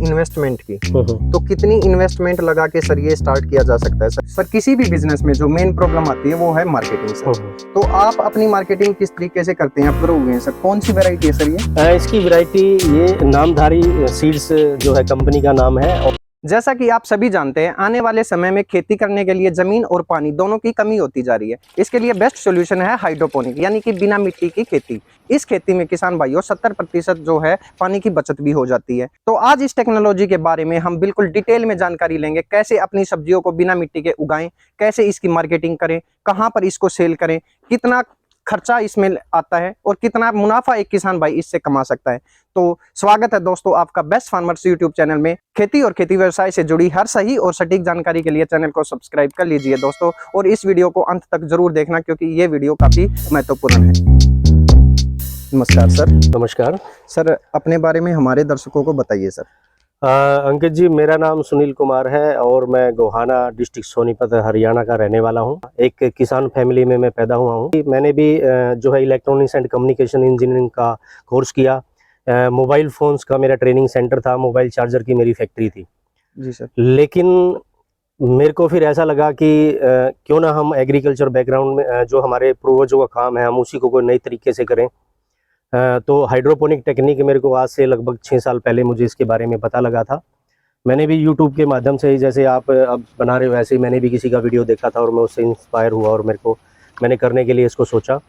Investment की, तो कितनी इन्वेस्टमेंट लगा के सर ये स्टार्ट किया जा सकता है? सर किसी भी बिजनेस में जो मेन प्रॉब्लम आती है वो है मार्केटिंग सर। तो आप अपनी मार्केटिंग किस तरीके से करते हैं? आप ग्रो हुए हैं सर, कौन सी वैरायटी है सर ये? इसकी वैरायटी ये नामधारी सीड्स जो है कंपनी का नाम है। और जैसा कि आप सभी जानते हैं, आने वाले समय में खेती करने के लिए जमीन और पानी दोनों की कमी होती जा रही है। इसके लिए बेस्ट सॉल्यूशन है हाइड्रोपोनिक, यानी कि बिना मिट्टी की खेती। इस खेती में किसान भाइयों 70% जो है पानी की बचत भी हो जाती है। तो आज इस टेक्नोलॉजी के बारे में हम बिल्कुल डिटेल में जानकारी लेंगे, कैसे अपनी सब्जियों को बिना मिट्टी के उगाएं, कैसे इसकी मार्केटिंग करें, कहाँ पर इसको सेल करें, कितना खर्चा इसमें आता है और कितना मुनाफा एक किसान भाई इससे कमा सकता है। तो स्वागत है दोस्तों आपका बेस्ट फार्मर्स यूट्यूब चैनल में। खेती और खेती व्यवसाय से जुड़ी हर सही और सटीक जानकारी के लिए चैनल को सब्सक्राइब कर लीजिए दोस्तों, और इस वीडियो को अंत तक जरूर देखना क्योंकि ये वीडियो काफी महत्वपूर्ण है। नमस्कार सर। नमस्कार सर, अपने बारे में हमारे दर्शकों को बताइए सर। अंकित जी, मेरा नाम सुनील कुमार है और मैं गोहाना डिस्ट्रिक्ट सोनीपत हरियाणा का रहने वाला हूं। एक किसान फैमिली में मैं पैदा हुआ हूं। मैंने भी जो है इलेक्ट्रॉनिक्स एंड कम्युनिकेशन इंजीनियरिंग का कोर्स किया। मोबाइल फ़ोन्स का मेरा ट्रेनिंग सेंटर था, मोबाइल चार्जर की मेरी फैक्ट्री थी। जी सर। लेकिन मेरे को फिर ऐसा लगा कि क्यों ना हम एग्रीकल्चर बैकग्राउंड में जो हमारे पूर्वजों का काम है हम उसी को कोई नई तरीके से करें। तो हाइड्रोपोनिक टेक्निक मेरे को आज से लगभग 6 साल पहले मुझे इसके बारे में पता लगा था। मैंने भी यूट्यूब के माध्यम से ही, जैसे आप अब बना रहे हो वैसे ही मैंने भी किसी का वीडियो देखा था और मैं उससे इंस्पायर हुआ और मैंने करने के लिए इसको सोचा।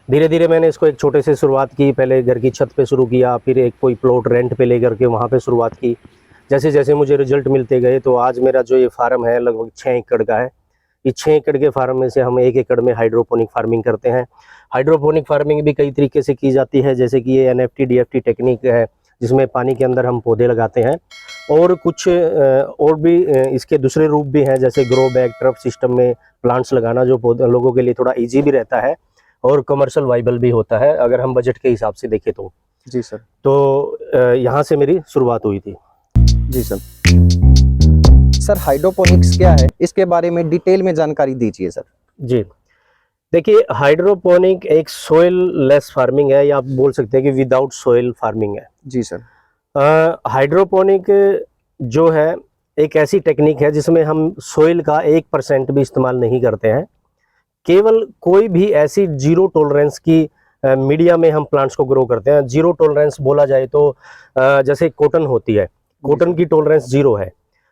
धीरे धीरे मैंने इसको एक छोटे से शुरुआत की। पहले घर की छत पे शुरू किया, फिर एक कोई प्लॉट रेंट पे लेकर के वहाँ पे शुरुआत की। जैसे जैसे मुझे रिजल्ट मिलते गए तो आज मेरा जो ये फार्म है लगभग 6 एकड़ का है। इस 6 एकड़ के फार्म में से हम 1 एकड़ में हाइड्रोपोनिक फार्मिंग करते हैं। हाइड्रोपोनिक फार्मिंग भी कई तरीके से की जाती है, जैसे कि ये NFT DFT टेक्निक है जिसमें पानी के अंदर हम पौधे लगाते हैं, और कुछ और भी इसके दूसरे रूप भी हैं, जैसे ग्रो बैग ट्रप सिस्टम में प्लांट्स लगाना, जो पौधे लोगों के लिए थोड़ा ईजी भी रहता है और कमर्शियल वाइबल भी होता है अगर हम बजट के हिसाब से देखें तो। जी सर। तो यहाँ से मेरी शुरुआत हुई थी। जी सर। सर, हाइड्रोपोनिक्स क्या है, इसके बारे में डिटेल में जानकारी दीजिए सर। जी देखिए, हाइड्रोपोनिक एक सोइल लेस फार्मिंग है, या आप बोल सकते हैं कि विदाउट सोइल फार्मिंग है। जी सर। हाइड्रोपोनिक जो है एक ऐसी टेक्निक है जिसमें हम सोइल का 1% भी इस्तेमाल नहीं करते हैं। केवल कोई भी ऐसी जीरो टॉलरेंस की मीडिया में हम प्लांट्स को ग्रो करते हैं। जीरो टॉलरेंस बोला जाए तो जैसे कॉटन होती है, कॉटन की टॉलरेंस जीरो है,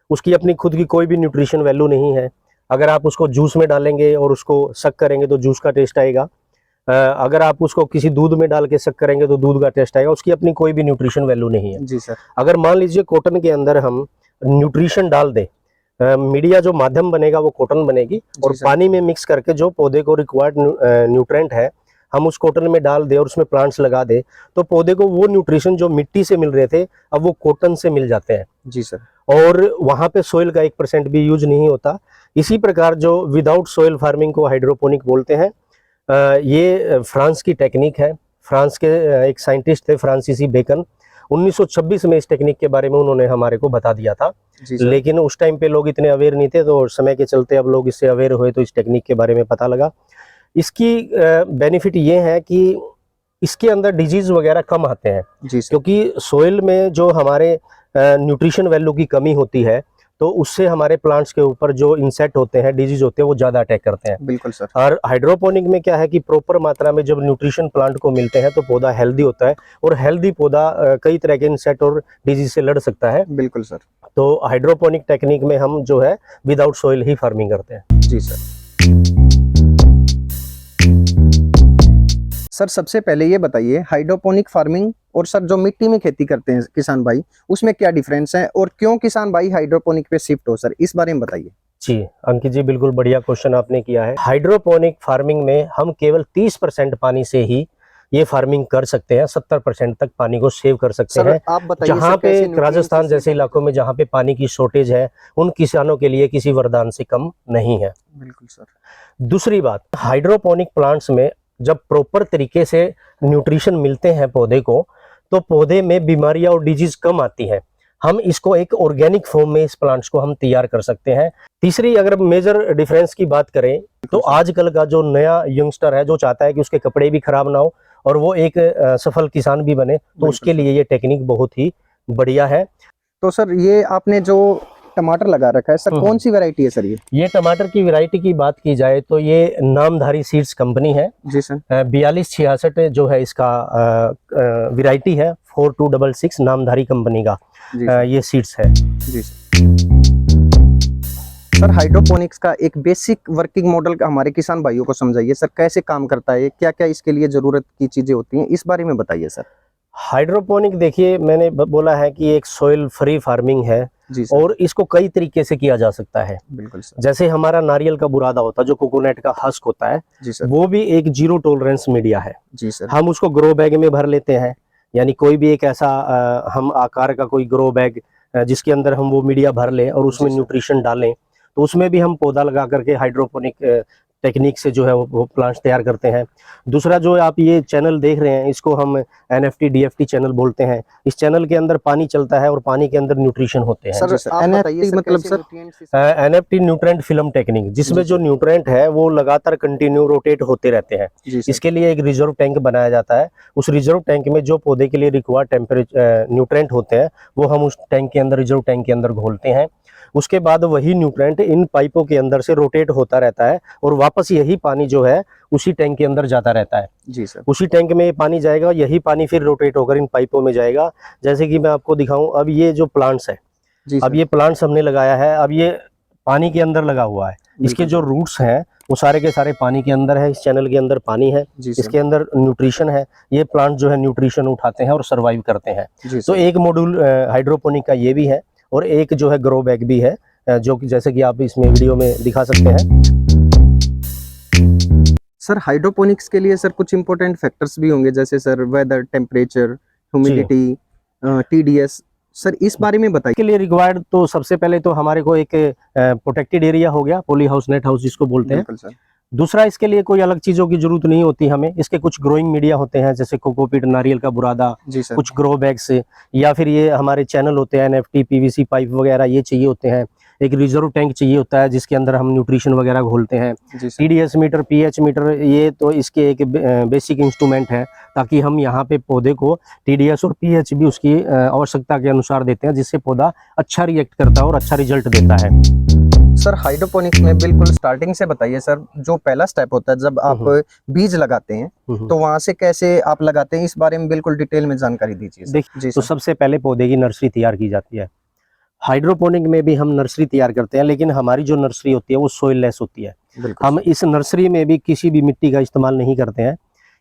उसकी अपनी खुद की कोई भी न्यूट्रिशन वैल्यू नहीं है। अगर आप उसको जूस में डालेंगे और उसको सक करेंगे तो जूस का टेस्ट आएगा। अगर आप उसको किसी दूध में डाल के सक करेंगे तो दूध का टेस्ट आएगा, उसकी अपनी कोई भी न्यूट्रिशन वैल्यू नहीं है। जी सर। अगर मान लीजिए कॉटन के अंदर हम न्यूट्रिशन डाल दें, मीडिया जो माध्यम बनेगा वो कॉटन बनेगी, और पानी में मिक्स करके जो पौधे को रिक्वायर्ड न्यूट्रेंट है हम उस कॉटन में डाल दें और उसमें प्लांट्स लगा दें, तो पौधे को वो न्यूट्रिशन जो मिट्टी से मिल रहे थे अब वो कॉटन से मिल जाते हैं। जी सर। और वहाँ पे सोइल का 1% भी यूज नहीं होता। इसी प्रकार जो विदाउट सोइल फार्मिंग को हाइड्रोपोनिक बोलते हैं, ये फ्रांस की टेक्निक है। फ्रांस के एक साइंटिस्ट थे फ्रांसीसी बेकन, 1926 में इस टेक्निक के बारे में उन्होंने हमारे को बता दिया था। लेकिन उस टाइम पे लोग इतने अवेयर नहीं थे, तो समय के चलते अब लोग इससे अवेयर हुए तो इस टेक्निक के बारे में पता लगा। इसकी बेनिफिट ये है कि इसके अंदर डिजीज वगैरह कम आते हैं, क्योंकि सोइल में जो हमारे न्यूट्रिशन वैल्यू की कमी होती है तो उससे हमारे प्लांट्स के ऊपर जो इंसेक्ट होते हैं, डिजीज होते हैं, वो ज्यादा अटैक करते हैं। बिल्कुल सर। और हाइड्रोपोनिक में क्या है कि प्रॉपर मात्रा में जब न्यूट्रिशन प्लांट को मिलते हैं तो पौधा हेल्दी होता है, और हेल्दी पौधा कई तरह के इंसेक्ट और डिजीज से लड़ सकता है। बिल्कुल सर। तो हाइड्रोपोनिक टेक्निक में हम जो है विदाउट सोइल ही फार्मिंग करते हैं। जी सर। सर, सबसे पहले ये बताइए, हाइड्रोपोनिक फार्मिंग और सर जो मिट्टी में खेती करते हैं किसान भाई, उसमें क्या डिफरेंस है और क्यों किसान भाई हाइड्रोपोनिक पे शिफ्ट हो, सर इस बारे में बताइए। जी अंकित जी, बिल्कुल बढ़िया क्वेश्चन आपने किया है। हाइड्रोपोनिक फार्मिंग में हम केवल 30% पानी से ही ये फार्मिंग कर सकते हैं, 70% तक पानी को सेव कर सकते हैं। आप बताइए, जहाँ पे राजस्थान जैसे इलाकों में जहाँ पे पानी की शॉर्टेज है, उन किसानों के लिए किसी वरदान से कम नहीं है। बिल्कुल सर। दूसरी बात, हाइड्रोपोनिक प्लांट्स में जब प्रॉपर तरीके से न्यूट्रिशन मिलते हैं पौधे को, तो पौधे में बीमारियां और डिजीज कम आती है। हम इसको एक ऑर्गेनिक फॉर्म में इस प्लांट्स को हम तैयार कर सकते हैं। तीसरी, अगर मेजर डिफरेंस की बात करें तो आजकल का जो नया यंगस्टर है जो चाहता है कि उसके कपड़े भी खराब ना हो और वो एक सफल किसान भी बने, तो उसके लिए ये टेक्निक बहुत ही बढ़िया है। तो सर ये आपने जो टमाटर लगा रखा है सर, कौन सी वैरायटी है सर ये टमाटर की वैरायटी की बात की जाए तो ये नामधारी सीड्स कंपनी है। जी सर। 4266 जो है इसका वैरायटी है, 4266 नामधारी कंपनी का जी सर। ये सीड्स है। जी सर। सर हाइड्रोपोनिक्स का एक बेसिक वर्किंग मॉडल हमारे किसान भाइयों को समझाइए सर, कैसे काम करता है, क्या क्या इसके लिए जरूरत की चीजें होती हैं, इस बारे में बताइए सर। हाइड्रोपोनिक देखिए मैंने बोला है कि एक सॉइल फ्री फार्मिंग है जी सर। और इसको कई तरीके से किया जा सकता है। बिल्कुल सर। जैसे हमारा नारियल का बुरादा होता है, जो कोकोनट का हस्क होता है, जी सर। वो भी एक जीरो टॉलरेंस मीडिया है। जी सर। हम उसको ग्रो बैग में भर लेते हैं, यानी कोई भी एक ऐसा हम आकार का कोई ग्रो बैग जिसके अंदर हम वो मीडिया भर लें और उसमें न्यूट्रिशन डालें, तो उसमें भी हम पौधा लगा करके हाइड्रोपोनिक टेक्निक से जो है वो प्लांट्स तैयार करते हैं। दूसरा जो आप ये चैनल देख रहे हैं, इसको हम NFT DFT चैनल बोलते हैं। इस चैनल के अंदर पानी चलता है और पानी के अंदर न्यूट्रिशन होते हैं। सर NFT मतलब sir NFT nutrient film technique, जिसमें जो न्यूट्रेंट है वो लगातार कंटिन्यू रोटेट होते रहते हैं। इसके लिए एक रिजर्व टैंक बनाया जाता है। उस रिजर्व टैंक में जो पौधे के लिए रिक्वायर्ड टेम्परेचर न्यूट्रेंट होते हैं वो हम उस टैंक के अंदर, रिजर्व टैंक के अंदर घोलते हैं। उसके बाद वही न्यूट्रेंट इन पाइपों के अंदर से रोटेट होता रहता है और वापस यही पानी जो है उसी टैंक के अंदर जाता रहता है। जी सर। उसी टैंक में ये पानी जाएगा, यही पानी फिर रोटेट होकर इन पाइपों में जाएगा। जैसे कि मैं आपको दिखाऊं, अब ये जो प्लांट्स है, अब ये प्लांट्स हमने लगाया है, अब ये पानी के अंदर लगा हुआ है। इसके जो रूट्स हैं वो सारे के सारे पानी के अंदर है। इस चैनल के अंदर पानी है, इसके अंदर न्यूट्रिशन है। ये प्लांट जो है न्यूट्रिशन उठाते हैं और सर्वाइव करते हैं। तो एक मॉड्यूल हाइड्रोपोनिक का ये भी है और एक जो है ग्रो बैग भी है, जो कि जैसे कि आप इसमें वीडियो में दिखा सकते हैं। सर हाइड्रोपोनिक्स के लिए सर कुछ इंपॉर्टेंट फैक्टर्स भी होंगे, जैसे sir weather, temperature, humidity, TDS, sir इस बारे में बताइए। के लिए रिक्वायर्ड तो सबसे पहले तो हमारे को एक प्रोटेक्टेड एरिया हो गया, पॉली हाउस, नेट हाउस जिसको बोलते हैं। सर। दूसरा, इसके लिए कोई अलग चीजों की जरूरत नहीं होती हमें। इसके कुछ ग्रोइंग मीडिया होते हैं, जैसे कोकोपीट, नारियल का बुरादा, कुछ ग्रो बैग्स, या फिर ये हमारे चैनल होते हैं NFT PVC पाइप वगैरह, ये चाहिए होते हैं। एक रिजर्व टैंक चाहिए होता है जिसके अंदर हम न्यूट्रिशन वगैरह घोलते हैं। TDS मीटर, pH मीटर, ये तो इसके एक बेसिक इंस्ट्रूमेंट है, ताकि हम यहाँ पे पौधे को TDS और pH भी उसकी आवश्यकता के अनुसार देते हैं, जिससे पौधा अच्छा रिएक्ट करता है और अच्छा रिजल्ट देता है। सर हाइड्रोपोनिक्स में बिल्कुल स्टार्टिंग से बताइए सर, जो पहला स्टेप होता है जब आप बीज लगाते हैं तो वहां से कैसे आप लगाते हैं, इस बारे में बिल्कुल डिटेल में जानकारी दीजिए। देखिए, तो सबसे पहले पौधे की नर्सरी तैयार की जाती है। हाइड्रोपोनिक में भी हम नर्सरी तैयार करते हैं, लेकिन हमारी जो नर्सरी होती है वो सोइल लेस होती है। हम इस नर्सरी में भी किसी भी मिट्टी का इस्तेमाल नहीं करते हैं।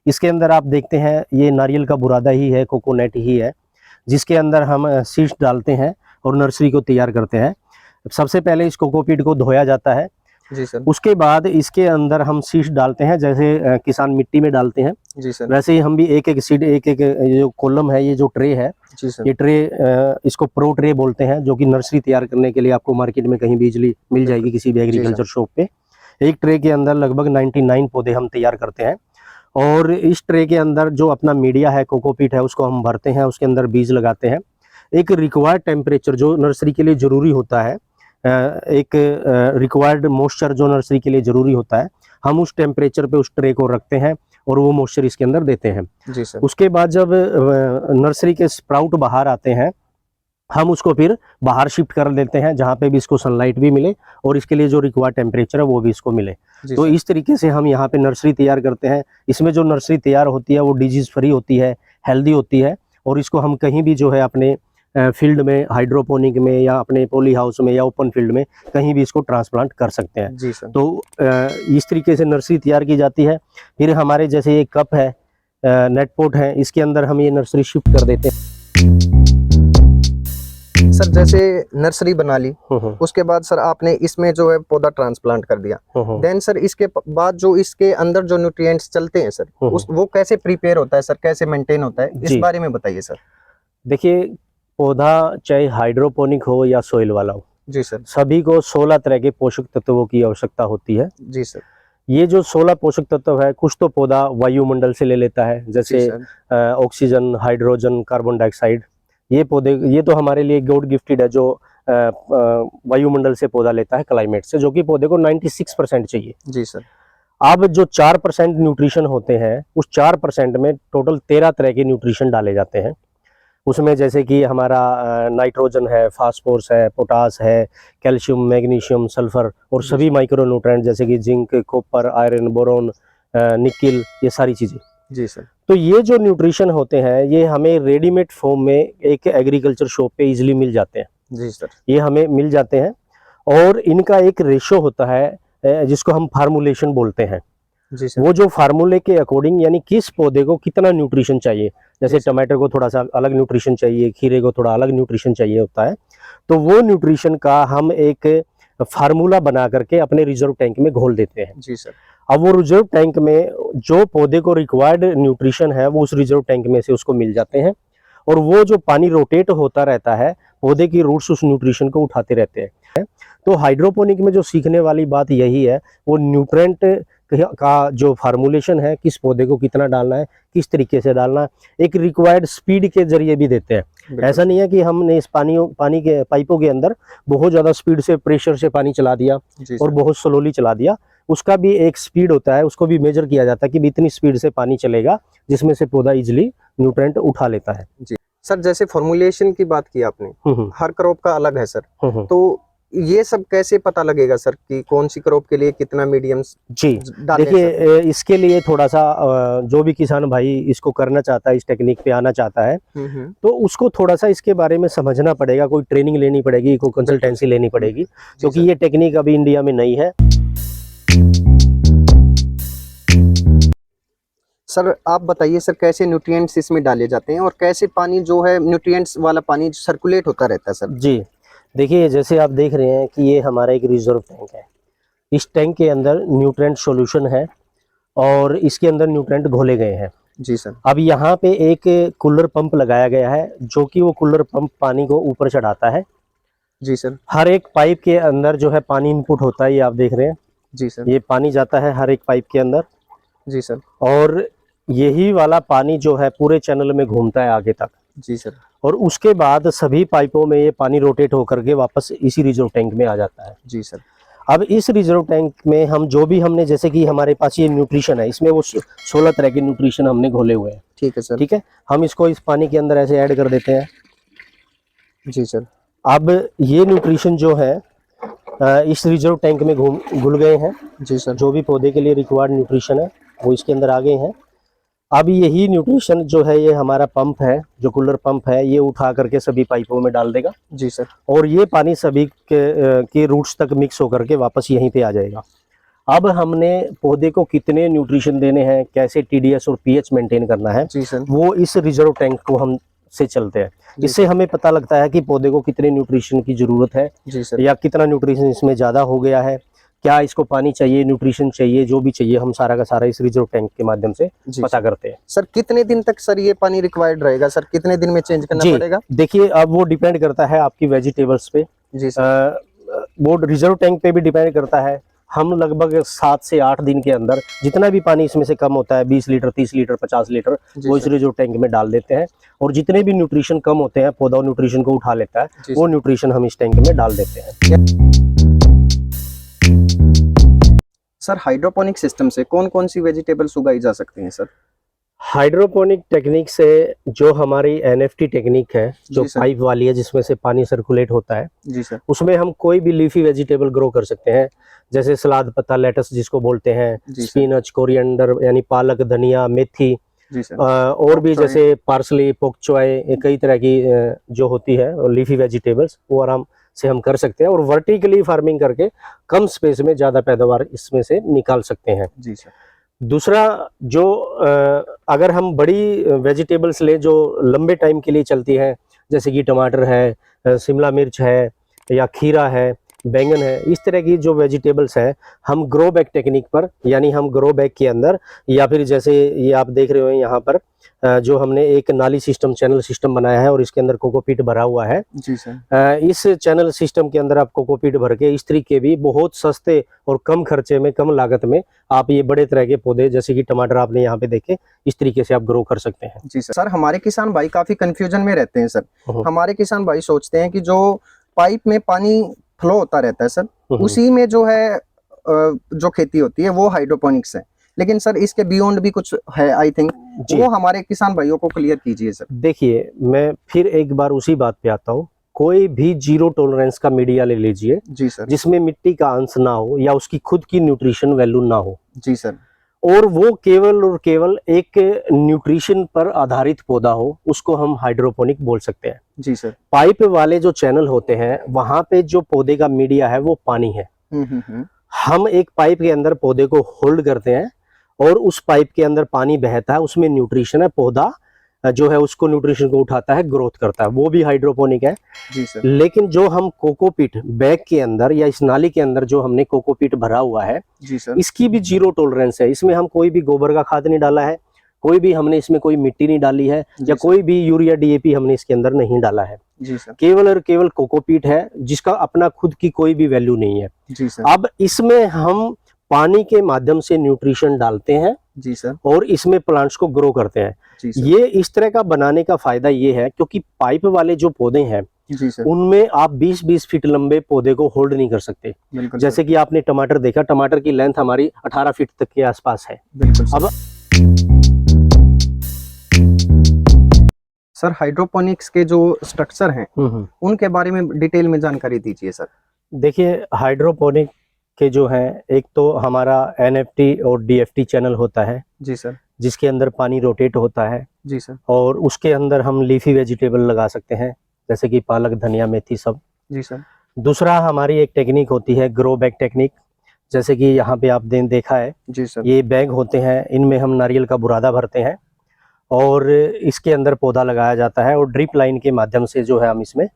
इसके अंदर आप देखते हैं ये नारियल का बुरादा ही है, कोकोनट ही है, जिसके अंदर हम सीड्स डालते हैं और नर्सरी को तैयार करते हैं। सबसे पहले इस कोकोपीट को धोया जाता है। जी सर। उसके बाद इसके अंदर हम सीड्स डालते हैं, जैसे किसान मिट्टी में डालते हैं। जी सर। वैसे ही हम भी एक एक सीड, एक एक जो कॉलम है, ये जो ट्रे है, जी सर, ये ट्रे इसको प्रो ट्रे बोलते हैं, जो कि नर्सरी तैयार करने के लिए आपको मार्केट में कहीं भी इजीली मिल जाएगी, किसी भी एग्रीकल्चर शॉप पे। एक ट्रे के अंदर लगभग 99 पौधे हम तैयार करते हैं और इस ट्रे के अंदर जो अपना मीडिया है, कोकोपीट है, उसको हम भरते हैं, उसके अंदर बीज लगाते हैं। एक रिक्वायर्ड टेम्परेचर जो नर्सरी के लिए जरूरी होता है, एक रिक्वायर्ड मॉइस्चर जो नर्सरी के लिए जरूरी होता है, हम उस टेम्परेचर पे उस ट्रे को रखते हैं और वो मॉइस्चर इसके अंदर देते हैं। जी सर। उसके बाद जब नर्सरी के स्प्राउट बाहर आते हैं, हम उसको फिर बाहर शिफ्ट कर देते हैं, जहाँ पे भी इसको सनलाइट भी मिले और इसके लिए जो रिक्वायर्ड टेम्परेचर है वो भी इसको मिले। तो इस तरीके से हम यहाँ पे नर्सरी तैयार करते हैं। इसमें जो नर्सरी तैयार होती है वो डिजीज फ्री होती है, हेल्दी होती है, और इसको हम कहीं भी जो है अपने फील्ड में, हाइड्रोपोनिक में या अपने पॉली हाउस में या ओपन फील्ड में कहीं भी इसको ट्रांसप्लांट कर सकते हैं। जी सर। तो इस तरीके से नर्सरी तैयार की जाती है। फिर हमारे जैसे ये कप है, नेट पॉट है, इसके अंदर हम ये नर्सरी शिफ्ट कर देते हैं। सर जैसे नर्सरी बना ली, उसके बाद सर आपने इसमें जो है पौधा ट्रांसप्लांट कर दिया, देन सर इसके बाद जो इसके अंदर जो न्यूट्रिएंट्स चलते हैं सर, वो कैसे प्रिपेयर होता है सर, कैसे मेंटेन होता है, इस बारे में बताइए सर। देखिए, पौधा चाहे हाइड्रोपोनिक हो या सोइल वाला हो, जी सर, सभी को 16 तरह के पोषक तत्वों की आवश्यकता होती है। जी सर। ये जो 16 पोषक तत्व है, कुछ तो पौधा वायुमंडल से ले लेता है, जैसे ऑक्सीजन, हाइड्रोजन, कार्बन डाइऑक्साइड। ये पौधे, ये तो हमारे लिए गॉड गिफ्टेड है, जो वायुमंडल से पौधा लेता है, क्लाइमेट से, जो कि पौधे को 96% चाहिए। जी सर। अब जो 4% न्यूट्रिशन होते हैं, उस 4% में टोटल 13 तरह के न्यूट्रिशन डाले जाते हैं। उसमें जैसे कि हमारा नाइट्रोजन है, फास्फोरस है, पोटास है, कैल्शियम, मैग्नीशियम, सल्फर और सभी माइक्रो न्यूट्रेंट जैसे कि zinc, copper, iron, boron, nickel, ये सारी चीज़ें। जी सर। तो ये जो न्यूट्रिशन होते हैं ये हमें रेडीमेड फॉर्म में एक एग्रीकल्चर शॉप पे इजीली मिल जाते हैं। जी सर। ये हमें मिल जाते हैं और इनका एक रेशो होता है जिसको हम फार्मूलेशन बोलते हैं। जी सर। वो जो फार्मूले के अकॉर्डिंग यानी किस पौधे को कितना न्यूट्रिशन चाहिए, जैसे टमाटर को थोड़ा सा अलग न्यूट्रिशन चाहिए, खीरे को थोड़ा अलग न्यूट्रिशन चाहिए होता है, तो वो न्यूट्रिशन का हम एक फार्मूला बना करके अपने रिजर्व टैंक में घोल देते हैं। जी सर। अब वो रिजर्व टैंक में जो पौधे को रिक्वायर्ड न्यूट्रिशन है वो उस रिजर्व टैंक में से उसको मिल जाते हैं और वो जो पानी रोटेट होता रहता है पौधे की रूट्स उस न्यूट्रिशन को उठाते रहते हैं। तो हाइड्रोपोनिक में जो सीखने वाली बात यही है, वो न्यूट्रेंट का जो फार्मूलेशन है, किस पौधे को कितना डालना है, किस तरीके से डालना है, एक रिक्वायर्ड स्पीड के जरिए भी देते हैं। ऐसा नहीं है कि हमने इस पानी के पाइपों के अंदर बहुत ज़्यादा स्पीड से प्रेशर से पानी चला दिया और बहुत स्लोली चला दिया। उसका भी एक स्पीड होता है, उसको भी मेजर किया जाता है कि इतनी स्पीड से पानी चलेगा जिसमें से पौधा इजिली न्यूट्रेंट उठा लेता है। जी सर, जैसे फॉर्मुलेशन की बात की आपने, हर क्रॉप का अलग है सर, तो ये सब कैसे पता लगेगा सर कि कौन सी क्रॉप के लिए कितना मीडियम? जी देखिए, इसके लिए थोड़ा सा जो भी किसान भाई इसको करना चाहता है, इस टेक्निक पे आना चाहता है, तो उसको थोड़ा सा इसके बारे में समझना पड़ेगा, कोई ट्रेनिंग लेनी पड़ेगी, कोई कंसल्टेंसी लेनी पड़ेगी, क्योंकि ये टेक्निक अभी इंडिया में नहीं है। सर आप बताइए सर, कैसे न्यूट्रिएंट्स इसमें डाले जाते हैं और कैसे पानी जो है न्यूट्रिएंट्स वाला पानी सर्कुलेट होता रहता है सर? जी देखिए, जैसे आप देख रहे हैं कि ये हमारा एक रिजर्व टैंक है। इस टैंक के अंदर न्यूट्रेंट सॉल्यूशन है और इसके अंदर न्यूट्रेंट घोले गए हैं। जी सर। अब यहाँ पे एक कूलर पंप लगाया गया है जो कि वो कूलर पंप पानी को ऊपर चढ़ाता है। जी सर। हर एक पाइप के अंदर जो है पानी इनपुट होता है, ये आप देख रहे हैं। जी सर। ये पानी जाता है हर एक पाइप के अंदर। जी सर। और यही वाला पानी जो है पूरे चैनल में घूमता है आगे तक। जी सर। और उसके बाद सभी पाइपों में ये पानी रोटेट होकर के वापस इसी रिजर्व टैंक में आ जाता है। जी सर। अब इस रिजर्व टैंक में हम जो भी हमने, जैसे कि हमारे पास ये न्यूट्रिशन है, इसमें वो 16 तरह के न्यूट्रिशन हमने घोले हुए हैं। ठीक है सर। ठीक है, हम इसको इस पानी के अंदर ऐसे ऐड कर देते हैं। जी सर। अब ये न्यूट्रिशन जो है इस रिजर्व टैंक में घुल गए हैं। जी सर। जो भी पौधे के लिए रिक्वायर्ड न्यूट्रिशन है वो इसके अंदर आ गए हैं। अब यही न्यूट्रिशन जो है ये हमारा पंप है, जो कूलर पंप है, ये उठा करके सभी पाइपों में डाल देगा। जी सर। और ये पानी सभी के रूट्स तक मिक्स होकर के वापस यहीं पे आ जाएगा। अब हमने पौधे को कितने न्यूट्रिशन देने हैं, कैसे टीडीएस और पीएच मेंटेन करना है, जी सर, वो इस रिजर्व टैंक को हम से चलते हैं। इससे हमें पता लगता है कि पौधे को कितने न्यूट्रिशन की जरूरत है। जी सर, या कितना न्यूट्रिशन इसमें ज़्यादा हो गया है, क्या इसको पानी चाहिए, न्यूट्रिशन चाहिए, जो भी चाहिए हम सारा का सारा इस रिजर्व टैंक के माध्यम से पता करते हैं। सर कितने दिन तक सर ये पानी रिक्वायर्ड रहेगा सर, कितने दिन में चेंज करना पड़ेगा? देखिए, अब वो डिपेंड करता है आपकी वेजिटेबल्स पे। जी सर। वो रिजर्व टैंक पे भी डिपेंड करता है। हम लगभग 7 से 8 दिन के अंदर जितना भी पानी इसमें से कम होता है, 20 लीटर, 30 लीटर, 50 लीटर, वो इस रिजर्व टैंक में डाल देते हैं। और जितने भी न्यूट्रिशन कम होते हैं, पौधा न्यूट्रिशन को उठा लेता है, वो न्यूट्रिशन हम इस टैंक में डाल देते हैं। सर हाइड्रोपोनिक सिस्टम से कौन कौन सी वेजिटेबल्स उगाई जा सकती हैं सर? हाइड्रोपोनिक टेक्निक से जो हमारी एनएफटी टेक्निक है, जो पाइप वाली है जिसमें से पानी सर्कुलेट होता है, जी सर, उसमें हम कोई भी लीफी वेजिटेबल ग्रो कर सकते हैं, जैसे सलाद पत्ता, लेटस जिसको बोलते हैं, स्पिनच, कोरिएंडर यानी पालक, धनिया, मेथी, जी सर, और भी जैसे पार्सली, पोक चॉय, कई तरह की जो होती है लीफी वेजिटेबल्स, वो आराम से हम कर सकते हैं। और वर्टिकली फार्मिंग करके कम स्पेस में ज़्यादा पैदावार इसमें से निकाल सकते हैं। जी सर। दूसरा, जो अगर हम बड़ी वेजिटेबल्स लें जो लंबे टाइम के लिए चलती हैं, जैसे कि टमाटर है, शिमला मिर्च है, या खीरा है, बैंगन है, इस तरह की जो वेजिटेबल्स है, हम ग्रो बैग टेक्निक पर, यानी हम ग्रो बैग के अंदर, या फिर जैसे ये आप देख रहे हो यहाँ पर जो हमने एक नाली सिस्टम, चैनल सिस्टम बनाया है और इसके अंदर कोकोपीट भरा हुआ है। जी सर। इस चैनल सिस्टम के अंदर आप कोकोपीट भर के इस तरीके भी बहुत सस्ते और कम खर्चे में, कम लागत में आप ये बड़े तरह के पौधे, जैसे कि टमाटर आपने यहाँ पे देखे, इस तरीके से आप ग्रो कर सकते हैं। जी सर। हमारे किसान भाई काफी कंफ्यूजन में रहते हैं सर। हमारे किसान भाई सोचते हैं कि जो पाइप में पानी फ्लो होता रहता है सर, उसी में जो है जो खेती होती है वो हाइड्रोपोनिक्स है, लेकिन सर इसके बियॉन्ड भी कुछ है आई थिंक, जी। वो हमारे किसान भाइयों को क्लियर कीजिए सर। देखिए, मैं फिर एक बार उसी बात पे आता हूँ, कोई भी जीरो टॉलरेंस का मीडिया ले लीजिए जी सर। जिसमें मिट्टी का अंश ना हो या उसकी खुद की न्यूट्रिशन वैल्यू ना हो, जी सर। और वो केवल और केवल एक न्यूट्रिशन पर आधारित पौधा हो, उसको हम हाइड्रोपोनिक बोल सकते हैं। जी सर। पाइप वाले जो चैनल होते हैं वहां पे जो पौधे का मीडिया है वो पानी है। हम एक पाइप के अंदर पौधे को होल्ड करते हैं और उस पाइप के अंदर पानी बहता है, उसमें न्यूट्रिशन है, पौधा जो है उसको न्यूट्रिशन को उठाता है, ग्रोथ करता है, वो भी हाइड्रोपोनिक है। जी सर। लेकिन जो हम कोकोपीट बैग के अंदर या इस नाली के अंदर जो हमने कोकोपीट भरा हुआ है, जी सर। इसकी भी जीरो टॉलरेंस है। इसमें हम कोई भी गोबर का खाद नहीं डाला है, कोई भी हमने इसमें कोई मिट्टी नहीं डाली है, या कोई भी यूरिया डीएपी हमने इसके अंदर नहीं डाला है। जी सर। केवल और केवल कोकोपीट है जिसका अपना खुद की कोई भी वैल्यू नहीं है। जी सर। अब इसमें हम पानी के माध्यम से न्यूट्रिशन डालते हैं। जी सर। और इसमें प्लांट्स को ग्रो करते हैं। जी सर। ये इस तरह का बनाने का फायदा ये है क्योंकि पाइप वाले जो पौधे हैं, जी सर, उनमें आप 20-20 फीट लंबे पौधे को होल्ड नहीं कर सकते। बिल्कुल जैसे कि आपने टमाटर देखा, टमाटर की लेंथ हमारी 18 फीट तक के आसपास है। बिल्कुल सर। अब सर हाइड्रोपोनिक्स के जो स्ट्रक्चर हैं उनके बारे में डिटेल में जानकारी दीजिए सर। देखिए, हाइड्रोपोनिक के जो हैं, एक तो हमारा एनएफटी और डीएफटी चैनल होता है। जी सर। जिसके अंदर पानी रोटेट होता है। जी सर। और उसके अंदर हम लीफी वेजिटेबल लगा सकते हैं, जैसे कि पालक, धनिया, मेथी सब। जी सर। दूसरा हमारी एक टेक्निक होती है ग्रो बैग टेक्निक, जैसे कि यहाँ पे आप देखा है। जी सर। ये बैग होते हैं, इनमें हम नारियल का बुरादा भरते हैं और इसके अंदर पौधा लगाया जाता है और ड्रिप लाइन के माध्यम से जो है हम इसमें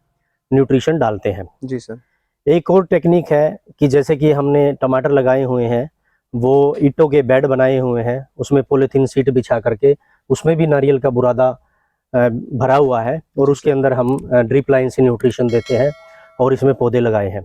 न्यूट्रिशन डालते हैं। जी सर। एक और टेक्निक है कि जैसे कि हमने टमाटर लगाए हुए हैं, वो ईंटों के बेड बनाए हुए हैं, उसमें पॉलीथीन सीट बिछा करके उसमें भी नारियल का बुरादा भरा हुआ है और उसके अंदर हम ड्रिप लाइन से न्यूट्रिशन देते हैं और इसमें पौधे लगाए हैं।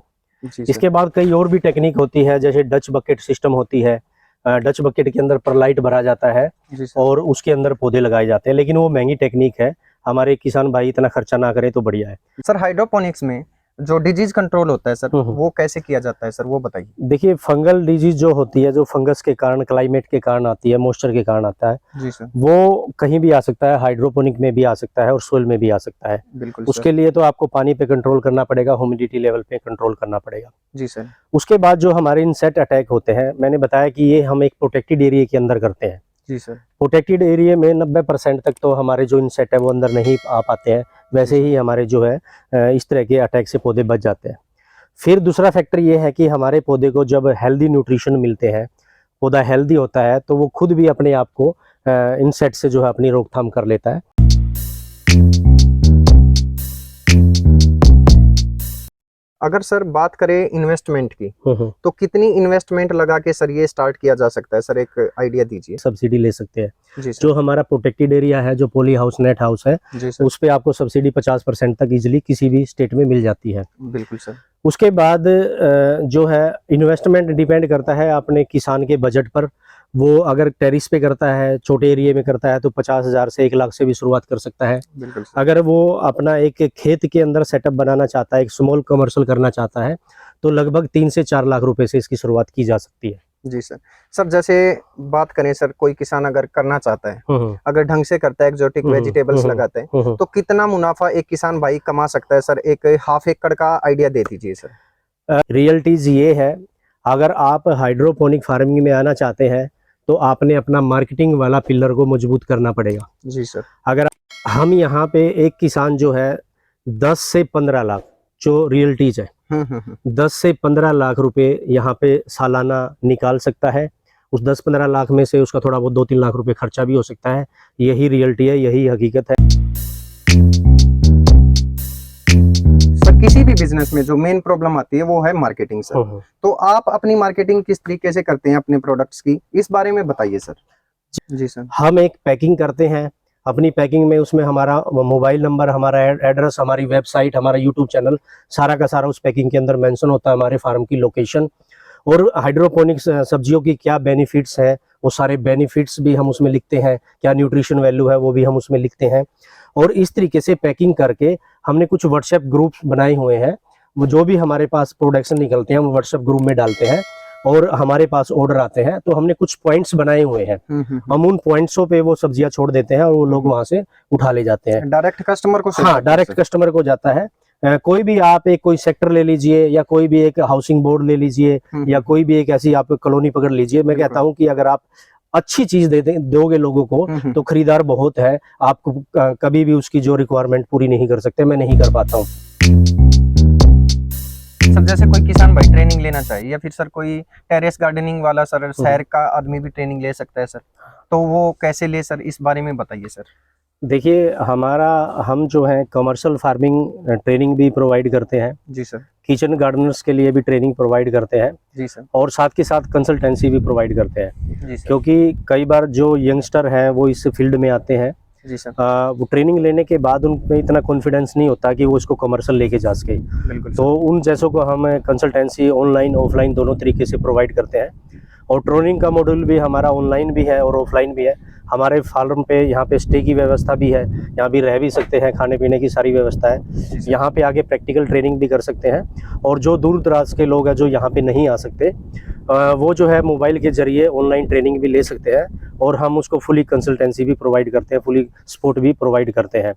इसके बाद कई और भी टेक्निक होती है, जैसे डच बकेट सिस्टम होती है। डच बकेट के अंदर परलाइट भरा जाता है और उसके अंदर पौधे लगाए जाते हैं, लेकिन वो महंगी टेक्निक है। हमारे किसान भाई इतना खर्चा ना करे तो बढ़िया है। सर हाइड्रोपोनिक्स में जो डिजीज कंट्रोल होता है सर, वो कैसे किया जाता है सर, वो बताइए। देखिए, फंगल डिजीज जो होती है, जो फंगस के कारण, क्लाइमेट के कारण आती है, मॉइस्चर के कारण आता है, जी सर, वो कहीं भी आ सकता है। हाइड्रोपोनिक में भी आ सकता है और सोइल में भी आ सकता है। बिल्कुल उसके लिए तो आपको पानी पे कंट्रोल करना पड़ेगा, ह्यूमिडिटी लेवल पे कंट्रोल करना पड़ेगा। जी सर। उसके बाद जो हमारे इंसेक्ट अटैक होते हैं, मैंने बताया कि ये हम एक प्रोटेक्टेड एरिया के अंदर करते हैं। जी सर। प्रोटेक्टेड एरिया में 90% तक तो हमारे जो इंसेक्ट है वो अंदर नहीं आ पाते हैं। वैसे ही हमारे जो है इस तरह के अटैक से पौधे बच जाते हैं। फिर दूसरा फैक्टर ये है कि हमारे पौधे को जब हेल्दी न्यूट्रिशन मिलते हैं, पौधा हेल्दी होता है, तो वो खुद भी अपने आप को इंसेक्ट से जो है अपनी रोकथाम कर लेता है। अगर सर बात करें इन्वेस्टमेंट की, तो कितनी इन्वेस्टमेंट लगा के सर ये स्टार्ट किया जा सकता है सर, एक आइडिया दीजिए। सब्सिडी ले सकते हैं। जी सर। जो हमारा प्रोटेक्टेड एरिया है, जो पॉली हाउस, नेट हाउस है, जी सर। उस पे आपको सब्सिडी 50% तक इजीली किसी भी स्टेट में मिल जाती है। बिल्कुल सर। उसके बाद जो है इन्वेस्टमेंट डिपेंड करता है अपने किसान के बजट पर। वो अगर टेरिस पे करता है, छोटे एरिया में करता है, तो 50,000 से 1 लाख से भी शुरुआत कर सकता है। बिल्कुल सर। अगर वो अपना एक खेत के अंदर सेटअप बनाना चाहता है, एक स्मॉल कमर्शियल करना चाहता है, तो लगभग 3 से 4 लाख रुपए से इसकी शुरुआत की जा सकती है। जी सर। सर जैसे बात करें सर, कोई किसान अगर करना चाहता है, अगर ढंग से करता है, एक्सोटिक वेजिटेबल्स लगाते हैं, तो कितना मुनाफा एक किसान भाई कमा सकता है सर? एक हाफ एकड़ का आइडिया दे दीजिए सर। रियलिटीज ये है, अगर आप हाइड्रोपोनिक फार्मिंग में आना चाहते हैं तो आपने अपना मार्केटिंग वाला पिलर को मजबूत करना पड़ेगा। जी सर। अगर हम यहाँ पे एक किसान जो है 10 से 15 लाख जो रियलिटीज है, 10 से 15 लाख रुपए यहाँ पे सालाना निकाल सकता है। उस 10-15 लाख में से उसका थोड़ा बहुत 2-3 लाख रुपए खर्चा भी हो सकता है। यही रियलिटी है, यही हकीकत है। सर किसी भी बिजनेस में जो मेन प्रॉब्लम आती है वो है मार्केटिंग सर। तो आप अपनी मार्केटिंग किस तरीके से करते हैं अपने प्रोडक्ट्स की, इस बारे में बताइए सर। जी सर। हम एक पैकिंग करते हैं। अपनी पैकिंग में उसमें हमारा मोबाइल नंबर, हमारा एड्रेस, हमारी वेबसाइट, हमारा यूट्यूब चैनल, सारा का सारा उस पैकिंग के अंदर मेंशन होता है। हमारे फार्म की लोकेशन और हाइड्रोपोनिक्स सब्जियों की क्या बेनिफिट्स हैं, वो सारे बेनिफिट्स भी हम उसमें लिखते हैं। क्या न्यूट्रिशन वैल्यू है वो भी हम उसमें लिखते हैं। और इस तरीके से पैकिंग करके हमने कुछ व्हाट्सएप ग्रुप्स बनाए हुए हैं। वो जो भी हमारे पास प्रोडक्शन निकलते हैं हम व्हाट्सएप ग्रुप में डालते हैं और हमारे पास ऑर्डर आते हैं तो हमने कुछ पॉइंट्स बनाए हुए हैं। हम उन पॉइंट्सों पे वो सब्जियां छोड़ देते हैं और वो लोग वहां से उठा ले जाते हैं। डायरेक्ट कस्टमर को हाँ, डायरेक्ट कस्टमर को जाता है। कोई भी आप एक कोई सेक्टर ले लीजिए या कोई भी एक हाउसिंग बोर्ड ले लीजिए या कोई भी एक ऐसी आप कॉलोनी पकड़ लीजिए। मैं कहता हूँ कि अगर आप अच्छी चीज दोगे लोगों को तो खरीदार बहुत है, आपको कभी भी उसकी जो रिक्वायरमेंट पूरी नहीं कर सकते, मैं नहीं कर पाता हूँ। सर जैसे कोई किसान भाई ट्रेनिंग लेना चाहिए या फिर सर कोई टेरेस गार्डनिंग वाला सर शहर का आदमी भी ट्रेनिंग ले सकता है सर, तो वो कैसे ले सर, इस बारे में बताइए सर। देखिए हम जो है कमर्शियल फार्मिंग ट्रेनिंग भी प्रोवाइड करते हैं जी सर। किचन गार्डनर्स के लिए भी ट्रेनिंग प्रोवाइड करते हैं जी सर। और साथ के साथ कंसल्टेंसी भी प्रोवाइड करते हैं। जी सर। क्योंकि कई बार जो यंगस्टर हैं वो इस फील्ड में आते हैं, जी सर। वो ट्रेनिंग लेने के बाद उनमें इतना कॉन्फिडेंस नहीं होता कि वो इसको कमर्शियल लेके जा सके। बिल्कुल तो उन जैसों को हम कंसल्टेंसी ऑनलाइन ऑफलाइन दोनों तरीके से प्रोवाइड करते हैं। और ट्रेनिंग का मॉड्यूल भी हमारा ऑनलाइन भी है और ऑफलाइन भी है। हमारे फार्म पे यहाँ पे स्टे की व्यवस्था भी है, यहाँ भी रह भी सकते हैं, खाने पीने की सारी व्यवस्था है। यहाँ पे आगे प्रैक्टिकल ट्रेनिंग भी कर सकते हैं। और जो दूर दराज के लोग हैं जो यहाँ पे नहीं आ सकते, वो जो है मोबाइल के जरिए ऑनलाइन ट्रेनिंग भी ले सकते हैं और हम उसको फुली कंसल्टेंसी भी प्रोवाइड करते हैं, फुली सपोर्ट भी प्रोवाइड करते हैं।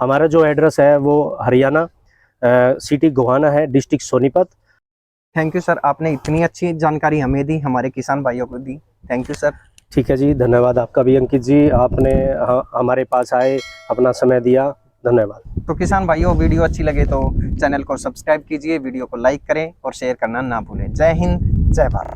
हमारा जो एड्रेस है वो हरियाणा सिटी गोहाना है, district Sonipat. Thank you sir, आपने इतनी अच्छी जानकारी हमें दी, हमारे किसान भाइयों को दी। Thank you sir. ठीक है जी, धन्यवाद आपका भी अंकित जी, आपने हमारे पास आए, अपना समय दिया, धन्यवाद। तो किसान भाइयों, वीडियो अच्छी लगे तो चैनल को सब्सक्राइब कीजिए, वीडियो को लाइक करें और शेयर करना ना भूलें। जय हिंद, जय भारत।